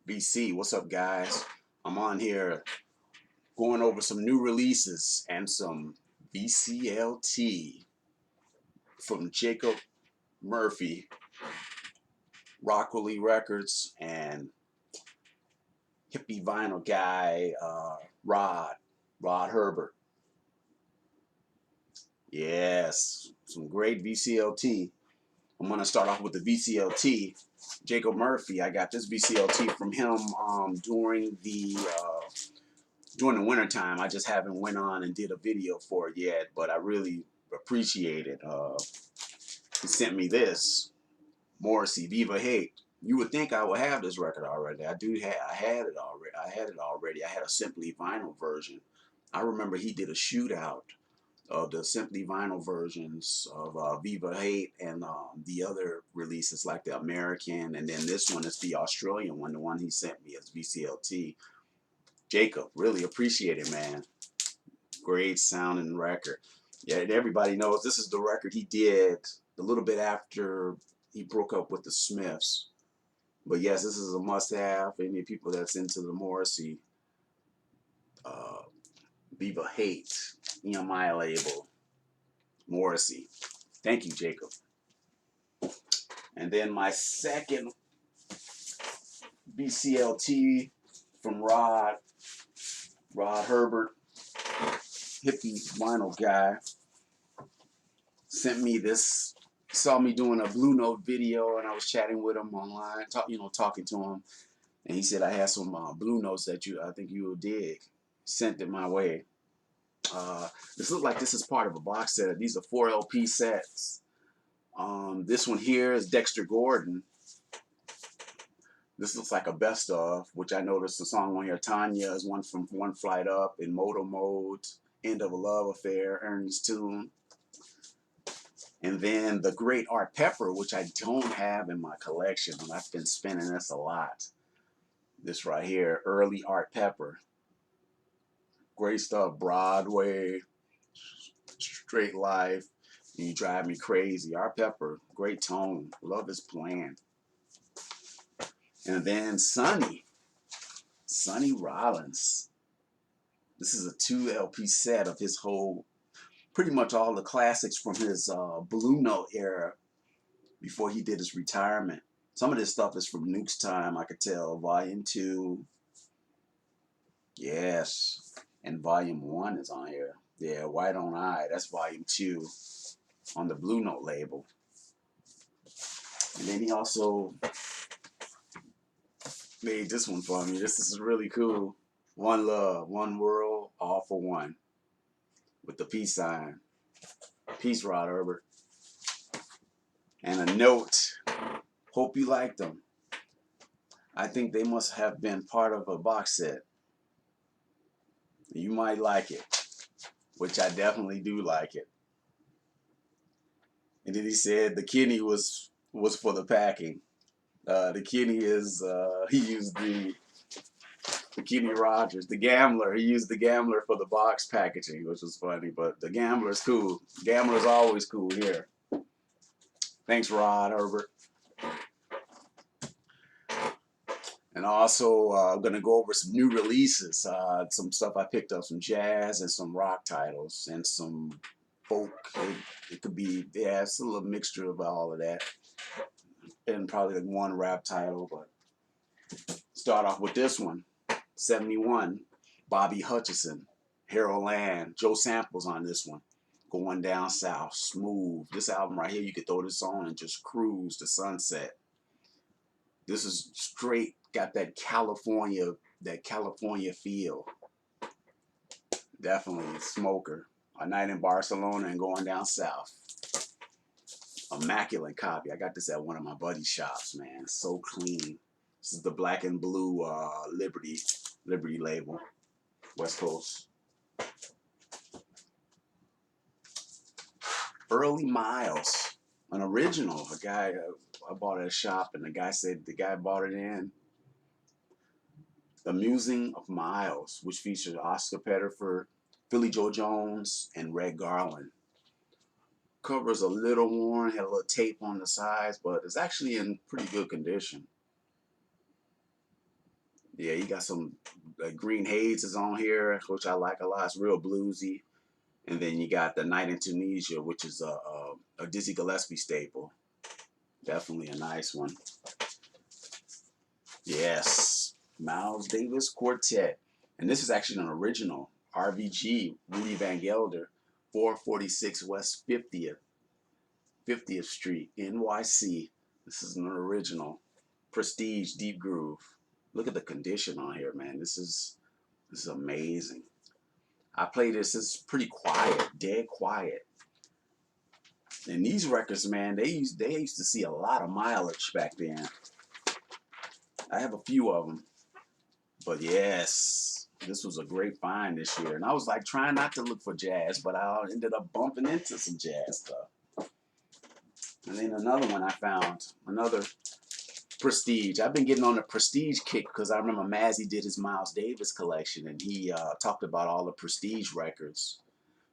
VC, what's up, guys? I'm on here going over some new releases and some VCLT from Jacob Murphy, Rockwilly Records, and hippie vinyl guy Rod Herbert. Yes, some great VCLT. I'm gonna start off with the VCLT. Jacob Murphy. I got this VCLT from him during the winter time. I just haven't went on and did a video for it yet, but I really appreciate it. He sent me this Morrissey Viva Hate. You would think I would have this record already. I had it already. I had a simply vinyl version. I remember he did a shootout of the simply vinyl versions of Viva Hate and the other releases like the American, and then this one is the Australian one, the one he sent me as VCLT. Jacob, really appreciate it, man. Great sounding record. Yeah, everybody knows this is the record he did a little bit after he broke up with the Smiths. But yes, this is a must-have. Any people that's into the Morrissey Viva Hate EMI label, Morrissey. Thank you, Jacob. And then my second VCLT from Rod Herbert, hippie vinyl guy, sent me this. Saw me doing a Blue Note video, and I was chatting with him online, talking to him, and he said I had some Blue Notes that I think you will dig. Sent it my way. This looks like this is part of a box set. These are 4 LP sets. This one here is Dexter Gordon. This looks like a best of, which I noticed the song on here, Tanya, is one from One Flight Up, In Moto Mode, End of a Love Affair, Ernie's Tune. And then the great Art Pepper, which I don't have in my collection, and I've been spinning this a lot. This right here, early Art Pepper. Great stuff, Broadway, Straight Life, You Drive Me Crazy. Art Pepper, great tone, love his playing. And then Sonny Rollins. This is a 2 LP set of his whole, pretty much all the classics from his Blue Note era before he did his retirement. Some of this stuff is from Nuke's time, I could tell. Volume 2. Yes. And Volume 1 is on here. Yeah, White on Eye. That's Volume 2 on the Blue Note label. And then he also made this one for me. This is really cool. One Love, One World, All for One. With the peace sign. Peace, Rod Herbert. And a note. Hope you liked them. I think they must have been part of a box set. You might like it. Which I definitely do like it. And then he said the kidney was for the packing. The kidney is, he used the Kenny Rogers, the Gambler. He used the Gambler for the box packaging, which was funny, but the Gambler's cool. Gambler's always cool here. Thanks, Rod Herbert. And also, I'm going to go over some new releases, some stuff I picked up, some jazz and some rock titles, and some folk. It could be, yeah, it's a little mixture of all of that. And probably like one rap title, but start off with this one. 71, Bobby Hutcherson, Harold Land, Joe Samples on this one. Going Down South, smooth. This album right here, you could throw this on and just cruise to sunset. This is straight, got that California feel. Definitely Smoker. A Night in Barcelona and Going Down South. Immaculate copy. I got this at one of my buddy's shops, man. So clean. This is the Black and Blue Liberty label, West Coast. Early Miles, an original. A guy I bought at a shop, and the guy said the guy bought it in. The Musing of Miles, which featured Oscar Pettiford, Philly Joe Jones, and Red Garland. Cover is a little worn, had a little tape on the sides, but it's actually in pretty good condition. Yeah, you got some green haze is on here, which I like a lot. It's real bluesy. And then you got the Night in Tunisia, which is a Dizzy Gillespie staple. Definitely a nice one. Yes, Miles Davis Quartet. And this is actually an original RVG, Rudy Van Gelder, 446 West 50th Street, NYC. This is an original Prestige Deep Groove. Look at the condition on here, man. This is amazing. I play this. It's pretty quiet, dead quiet. And these records, man, they used to see a lot of mileage back then. I have a few of them, but yes, this was a great find this year. And I was like trying not to look for jazz, but I ended up bumping into some jazz stuff. And then another one I found, another Prestige. I've been getting on the Prestige kick because I remember Mazzy did his Miles Davis collection, and he talked about all the Prestige records.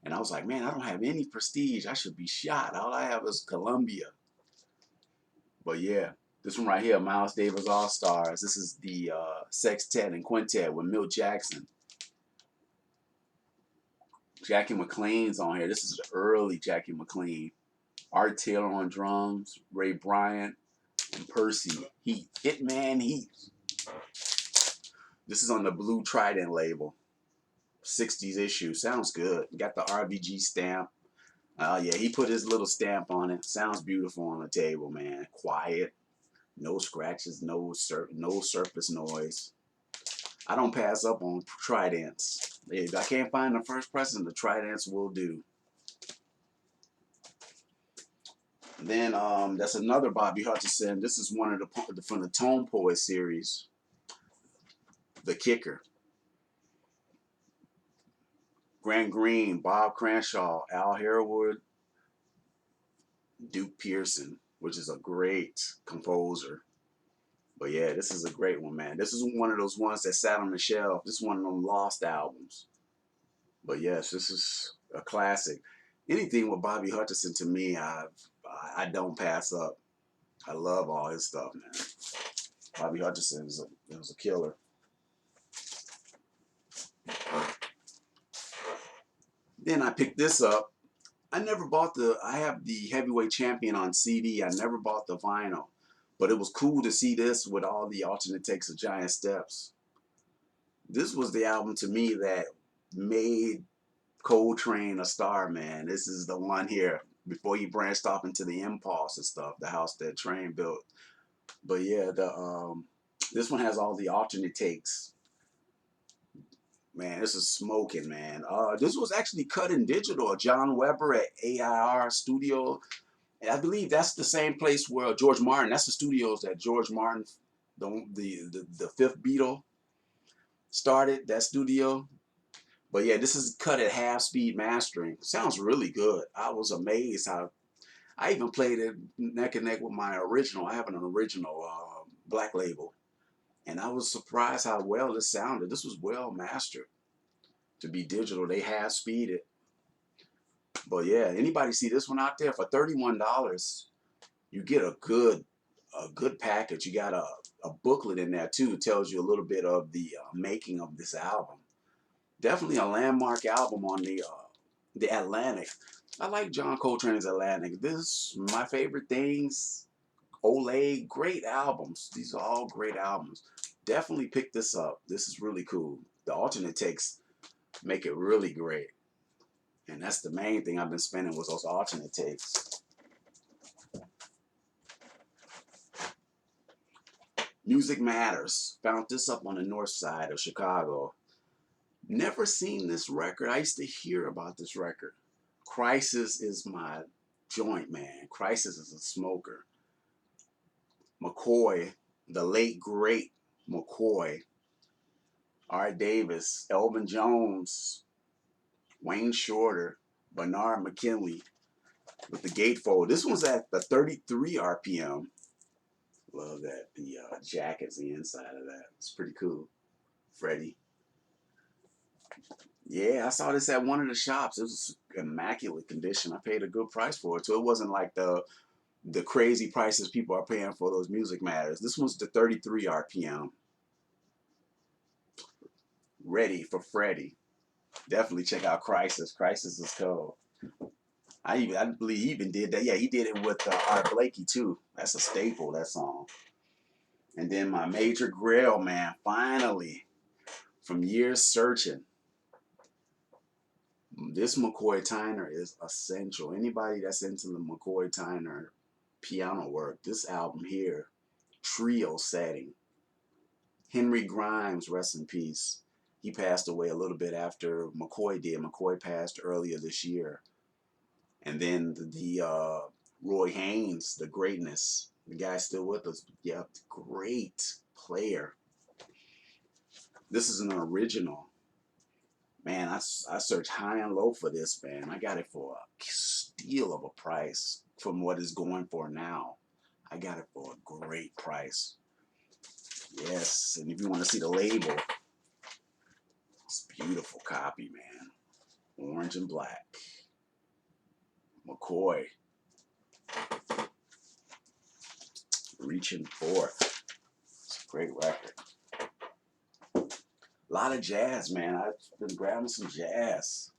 And I was like, man, I don't have any Prestige. I should be shot. All I have is Columbia. But yeah, this one right here, Miles Davis All Stars. This is the sextet and quintet with Milt Jackson. Jackie McLean's on here. This is the early Jackie McLean. Art Taylor on drums, Ray Bryant, and Percy Heath. Hitman Heath. This is on the Blue Trident label. 60s issue. Sounds good. Got the RVG stamp. Yeah, he put his little stamp on it. Sounds beautiful on the table, man. Quiet. No scratches, no surface noise. I don't pass up on Tridents. If I can't find the first pressing, the Tridents will do. Then that's another Bobby Hutcherson. This is one of the from the Tone Poet series. The Kicker. Grant Green, Bob Cranshaw, Al Harewood, Duke Pearson, which is a great composer. But yeah, this is a great one, man. This is one of those ones that sat on the shelf. This is one of them lost albums. But yes, this is a classic. Anything with Bobby Hutcherson, to me, I don't pass up. I love all his stuff, man. Bobby Hutcherson was a killer. Then I picked this up. I have the Heavyweight Champion on CD. I never bought the vinyl. But it was cool to see this with all the alternate takes of Giant Steps. This was the album to me that made Coltrane a star, man. This is the one here before he branched off into the Impulse and stuff, the house that Train built. But yeah, this one has all the alternate takes. Man, this is smoking, man. This was actually cut in digital. John Weber at AIR Studio. And I believe that's the same place where George Martin, that's the studios that George Martin, the fifth Beatle, started, that studio. But yeah, this is cut at half speed mastering. Sounds really good. I was amazed how I even played it neck and neck with my original. I have an original Black Label. And I was surprised how well this sounded. This was well mastered. To be digital, they half speed it. But yeah, anybody see this one out there? For $31, you get a good package. You got a booklet in there too. It tells you a little bit of the making of this album. Definitely a landmark album on the Atlantic. I like John Coltrane's Atlantic. This is my favorite things. Olay, great albums. These are all great albums. Definitely pick this up. This is really cool. The alternate takes make it really great. And that's the main thing I've been spending was those alternate takes. Music Matters. Found this up on the north side of Chicago. Never seen this record. I used to hear about this record. Crisis is my joint, man. Crisis is a smoker. McCoy, the late great McCoy, Art Davis, Elvin Jones, Wayne Shorter, Bernard McKinley with the gatefold. This one's at the 33 RPM. Love that. The jacket's the inside of that. It's pretty cool. Freddie. Yeah, I saw this at one of the shops. It was immaculate condition. I paid a good price for it, so it wasn't like the crazy prices people are paying for those Music Matters. This one's the 33 RPM. Ready for Freddie. Definitely check out Crisis. Crisis is cold. I believe he even did that. Yeah, he did it with Art Blakey too. That's a staple, that song. And then my Major Grail, man, finally, from years searching, this McCoy Tyner is essential. Anybody that's into the McCoy Tyner piano work, this album here, trio setting. Henry Grimes, rest in peace. He passed away a little bit after McCoy did. McCoy passed earlier this year. And then the Roy Haynes, the greatness, the guy's still with us. Yeah, great player. This is an original. Man, I searched high and low for this, man. I got it for a steal of a price from what it's going for now. I got it for a great price. Yes, and if you want to see the label, it's a beautiful copy, man. Orange and black. McCoy. Reaching Forth. It's a great record. A lot of jazz, man. I've been grabbing some jazz.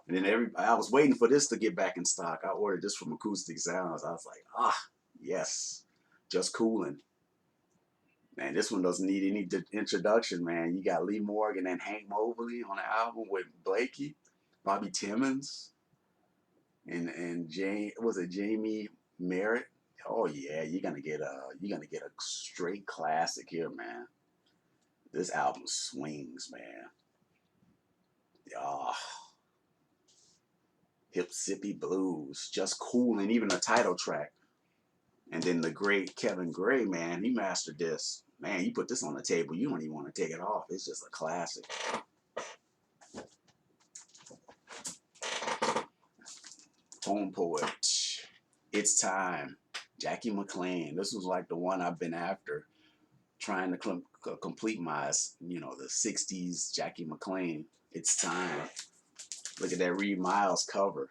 And then I was waiting for this to get back in stock. I ordered this from Acoustic Sounds. I was like, yes. Just Cooling. Man, this one doesn't need any introduction, man. You got Lee Morgan and Hank Mobley on the album with Blakey, Bobby Timmons, and Jamie Merritt. Oh yeah, you're gonna get a straight classic here, man. This album swings, man. Ah, Hip Sippy Blues, Just Cool, and even the title track. And then the great Kevin Gray, man, he mastered this. Man, you put this on the table, you don't even want to take it off. It's just a classic. Home Poet, It's Time, Jackie McLean. This was like the one I've been after, trying to complete my, the 60s Jackie McLean. It's Time. Look at that Reed Miles cover.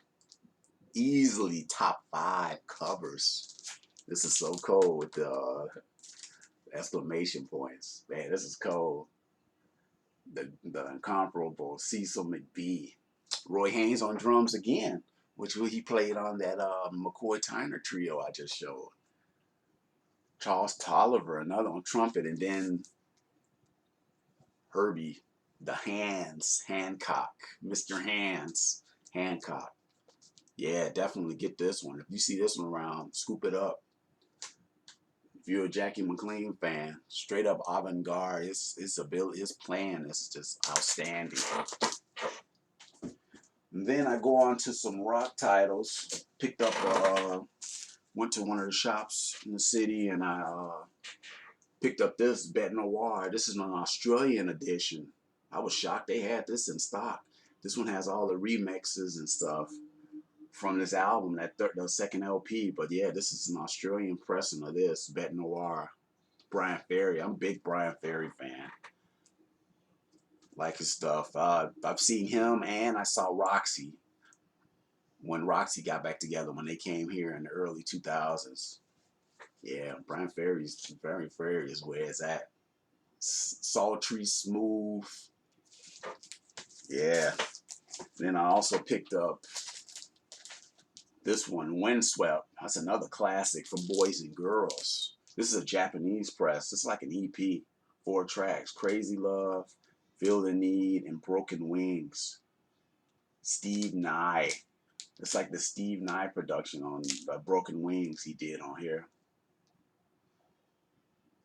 Easily top 5 covers. This is so cold with the exclamation points. Man, this is cold. The incomparable Cecil McBee. Roy Haynes on drums again, which he played on that McCoy Tyner trio I just showed. Charles Tolliver, another on trumpet, and then Herbie, the Hancock, Mr. Hancock. Yeah, definitely get this one. If you see this one around, scoop it up. If you're a Jackie McLean fan, straight up avant-garde, his ability, his playing is just outstanding. And then I go on to some rock titles. Went to one of the shops in the city, and I picked up this Bet Noir. This is an Australian edition. I was shocked they had this in stock. This one has all the remixes and stuff from this album, the second LP. But yeah, this is an Australian pressing of this, Bet Noir. Brian Ferry. I'm a big Brian Ferry fan. Like his stuff. I've seen him, and I saw Roxy when Roxy got back together when they came here in the early 2000s. Yeah, Brian Ferry is where it's at. Sultry, smooth. Yeah. Then I also picked up this one, Windswept. That's another classic for boys and girls. This is a Japanese press. It's like an EP, 4 tracks. Crazy Love, Feel the Need, and Broken Wings. Steve Nye. It's like the Steve Nye production on Broken Wings he did on here.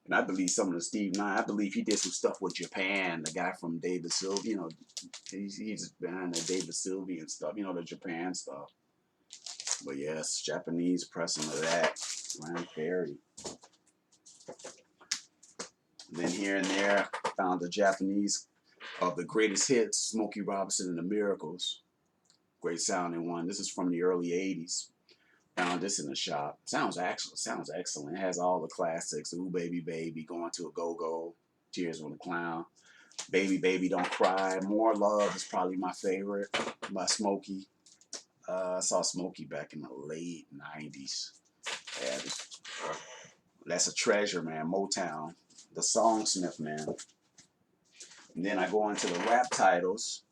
And I believe some of the Steve Nye, I believe he did some stuff with Japan, the guy from David Sylvie, he's behind the David Sylvie and stuff, the Japan stuff. But yes, Japanese pressing of that. Brian Ferry. And then here and there, I found the Japanese of the greatest hits, Smokey Robinson and the Miracles. Great sounding one. This is from the early 80s. Found this in the shop. Sounds excellent. It has all the classics. Ooh Baby Baby, Going to a Go-Go, Tears on the Clown. Baby Baby Don't Cry. More Love is probably my favorite by Smokey. I saw Smokey back in the late 90s. Yeah, that's a treasure, man. Motown. The Songsmith, man. And then I go into the rap titles.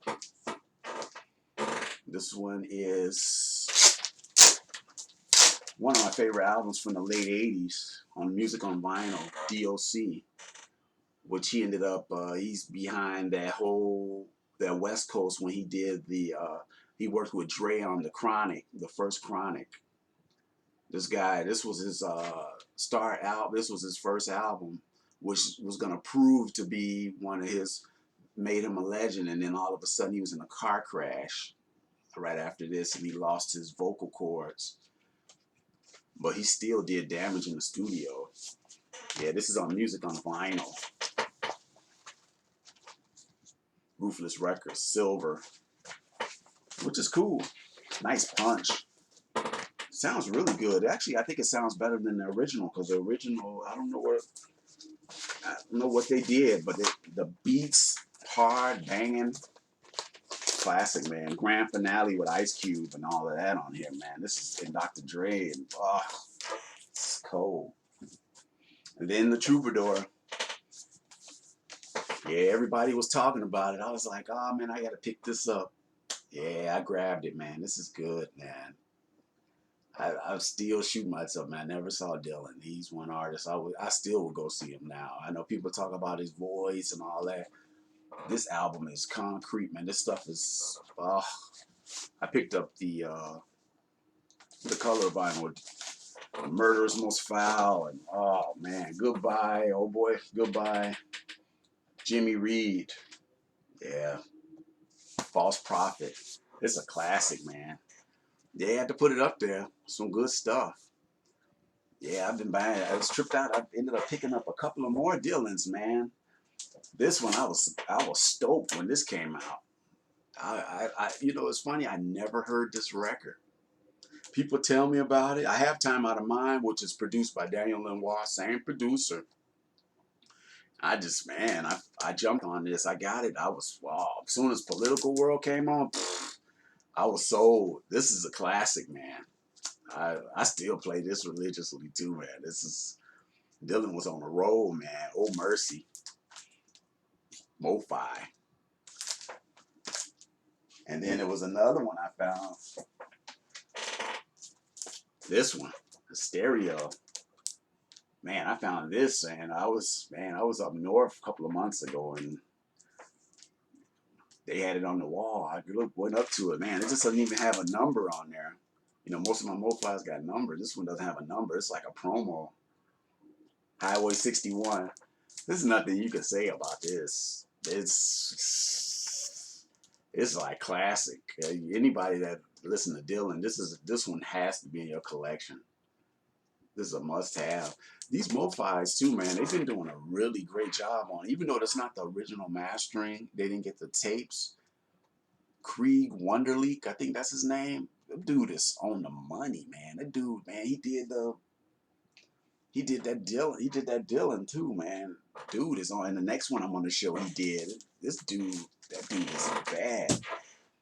This one is one of my favorite albums from the late 80s on Music on Vinyl, DOC, which he ended up, he's behind that West Coast when he did he worked with Dre on the Chronic, the first Chronic. This guy, this was his this was his first album, which was gonna prove to be one of his, made him a legend, and then all of a sudden he was in a car crash right after this, and he lost his vocal cords. But he still did damage in the studio. Yeah, this is on Music on Vinyl. Ruthless Records, Silver, which is cool. Nice punch. Sounds really good. Actually, I think it sounds better than the original, because the original, I don't know what they did, but the beats, hard, banging, classic, man. Grand Finale with Ice Cube and all of that on here, man. This is in Dr. Dre, and it's cold. And then the Troubadour. Yeah, everybody was talking about it. I was like, oh man, I gotta pick this up. Yeah, I grabbed it, man. This is good, man. I still shoot myself, man. I never saw Dylan. He's one artist. I still would go see him now. I know people talk about his voice and all that. This album is concrete, man. This stuff is. I picked up the color vinyl, Murder's Most Foul, and oh man, Goodbye, oh boy, Goodbye. Jimmy Reed, yeah. False Prophet. It's a classic, man. They had to put it up there. Some good stuff. Yeah, I've been buying it. I was tripped out. I ended up picking up a couple of more Dylans, man. This one, I was stoked when this came out. You know, it's funny. I never heard this record. People tell me about it. I have Time Out of Mind, which is produced by Daniel Lenoir, same producer. I just, man, I jumped on this. I got it. I was, wow. As soon as Political World came on, I was sold. This is a classic, man. I still play this religiously too, man. This is, Dylan was on a roll, man. Oh Mercy, Mo-Fi. And then there was another one I found. This one, the Stereo. Man, I found this, and I was up north a couple of months ago, and they had it on the wall. I went up to it, man. It just doesn't even have a number on there. You know, most of my Mo-Fi's got numbers. This one doesn't have a number. It's like a promo. Highway 61. There's nothing you can say about this. It's like classic. Anybody that listen to Dylan, this one has to be in your collection. This is a must-have. These Mo-Fi's too, man. They've been doing a really great job on it. Even though that's not the original mastering, they didn't get the tapes. Krieg Wonderleak, I think that's his name. The dude is on the money, man. That dude, man, he did that Dylan too, man. Dude is on, and the next one I'm on the show he did. That dude is bad.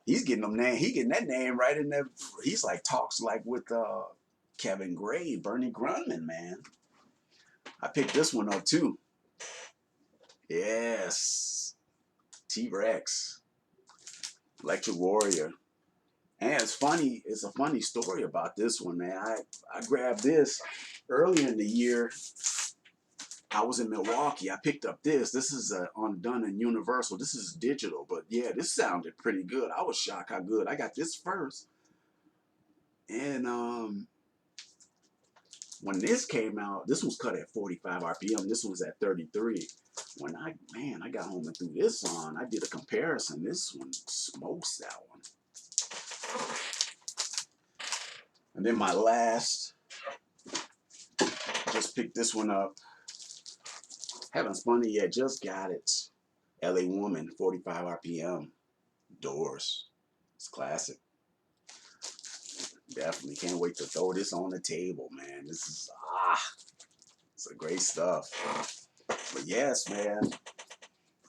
He's getting them name. He getting that name right in there. He's like talks like with Kevin Gray, Bernie Grundman, man. I picked this one up too. Yes, T-Rex, Electric Warrior. And it's funny. It's a funny story about this one, man. I grabbed this earlier in the year. I was in Milwaukee. I picked up this. This is done in Universal. This is digital, but yeah, this sounded pretty good. I was shocked how good. I got this first, and when this came out, this was cut at 45 RPM. This was at 33. When I got home and threw this on, I did a comparison. This one smokes that one. And then my last, just picked this one up. Haven't spun it yet, just got it. LA Woman, 45 RPM. Doors. It's classic. Definitely can't wait to throw this on the table, man. This is, it's a great stuff. But yes, man.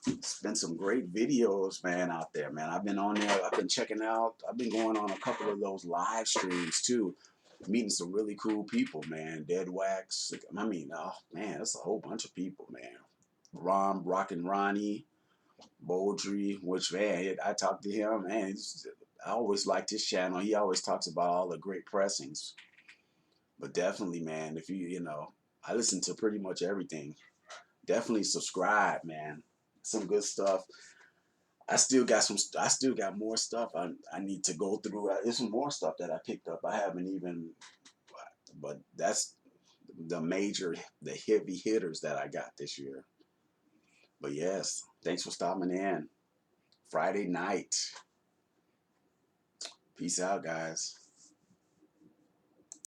It's been some great videos, man, out there, man. I've been on there. I've been checking out. I've been going on a couple of those live streams too, meeting some really cool people, man. Dead Wax. I mean, oh man, that's a whole bunch of people, man. Rockin' Ronnie, Beaudry, which man, I talked to him, man. I always liked his channel. He always talks about all the great pressings. But definitely, man, if you know, I listen to pretty much everything. Definitely subscribe, man. Some good stuff. I still got some. I still got more stuff. I need to go through. There's some more stuff that I picked up. I haven't even. But that's the major, the heavy hitters that I got this year. But yes, thanks for stopping in. Friday night. Peace out, guys.